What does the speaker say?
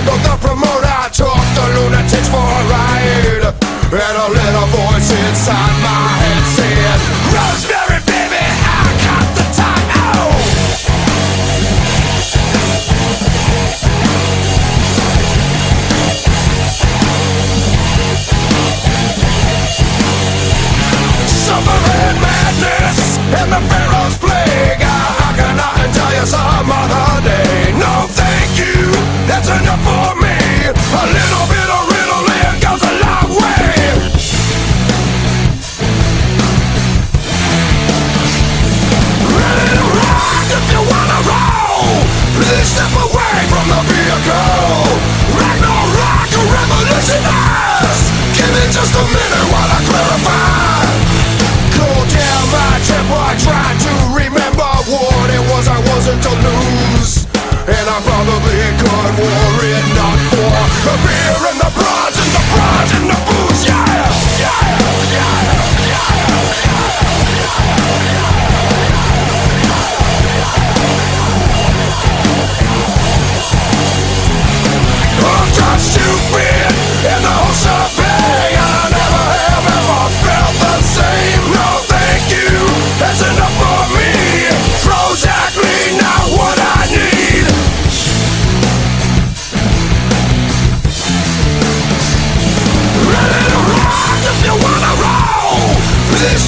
The promoter took the lunatics for a ride, and a little voice inside my head said, Rosemary, baby, I got the time. Oh! Suffering madness and the Pharaoh's plague. I cannot tell you some other day. No, thank you, that's enough for me. A little bit of riddling goes a long way. Ready to rock if you wanna roll. Please step away from the vehicle. Ragnarok, a revolutionist. Give me just a minute while I clarify. Cool down my tempo, I tried to remember what it was I wasn't to lose. And I probably could war it not for the beer and the bronze and the bronze and the booze. Yeah, yeah, yeah, I'm just stupid and the whole shebang. I never have ever felt the same. No, thank you, that's enough for me. Prozactly not what I need. Ready to rock if you wanna roll. Please